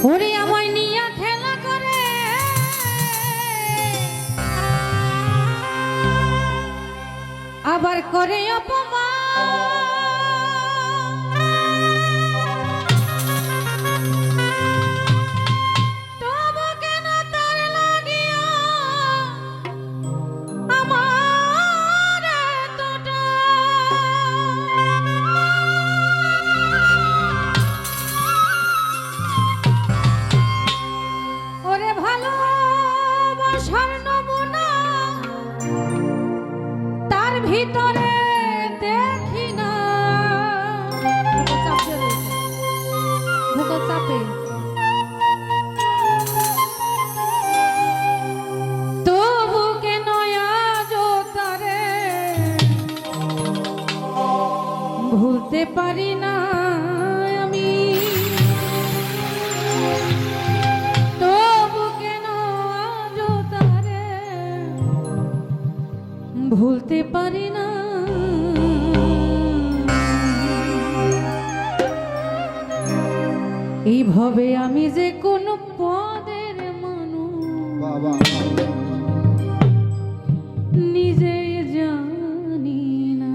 ওরে আমায় নিয়া খেলা করে আবার করে অপমান তবু কেন তার লাগিয়া আমার এতটা ওরে ভালোবাসার নমুনা তার ভিতরে দেখি না ভূগোল চাপে তবু কেন আজ তারে ভুলতে পারি না আমি তবু কেন আজ তারে ভুলতে পারি না এইভাবে আমি যে কোন পদের মানুষ বাবা নিজে জানি না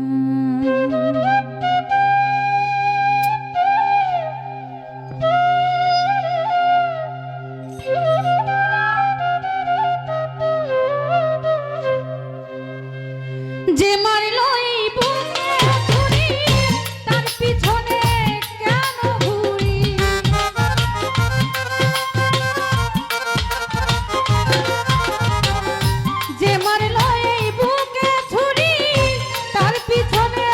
যে মারলো এই বুকে ছুরি তার পিছনে কেন ঘুরি যে মারলো এই বুকে ছুরি তার পিছনে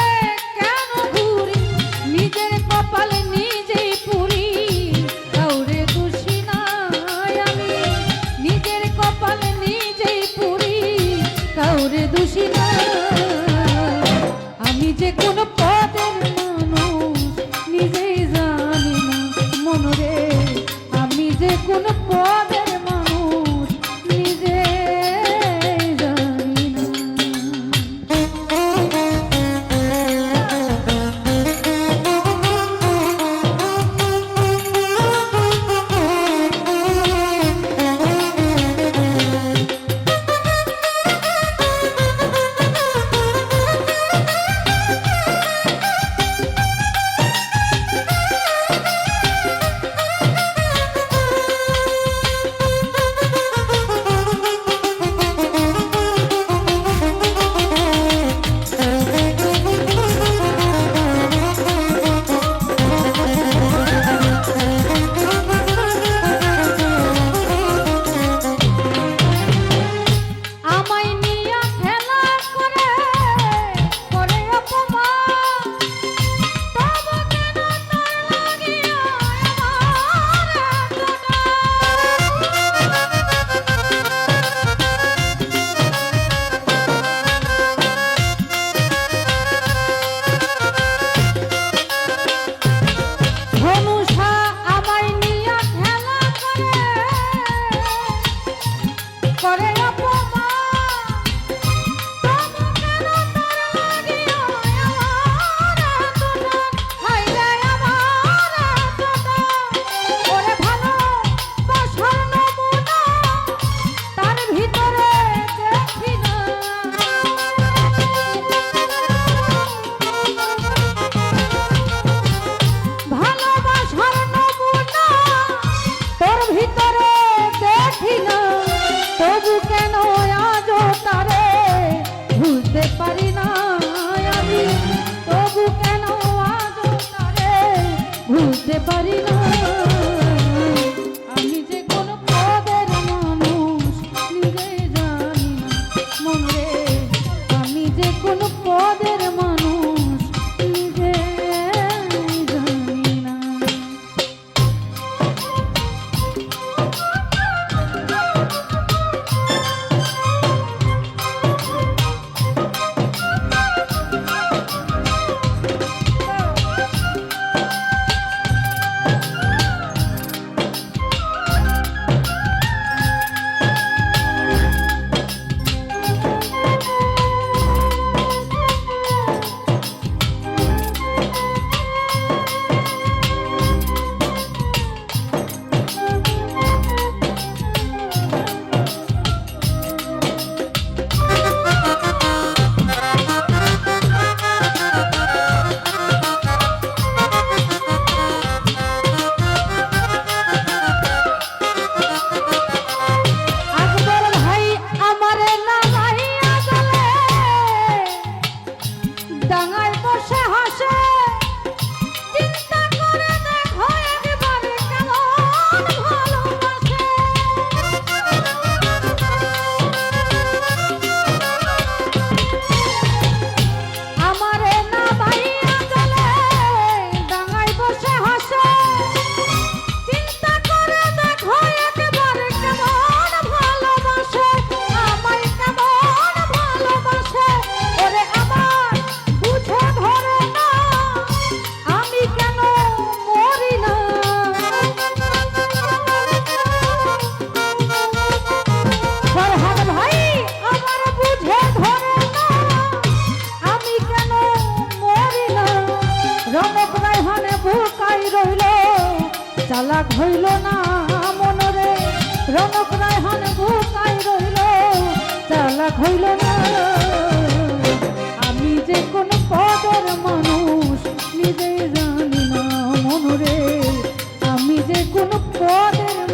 কেন ঘুরি নিজের কপাল নিজেই পুরি কাউরে দোষী নাই আমি নিজের কপাল নিজেই পুরি কাউরে দোষী না আমি যে কোন পদের মানুষ নিজেই জানি না মনরে আমি যে কোন পদের মানুষ নিজে জানি না চালাক হইল না মনরে রনক রায়হান বুকাই রইল চালাক হইল না আমি যে কোন পদের মানুষ নিজেই জানি না মনরে আমি যে কোন পদের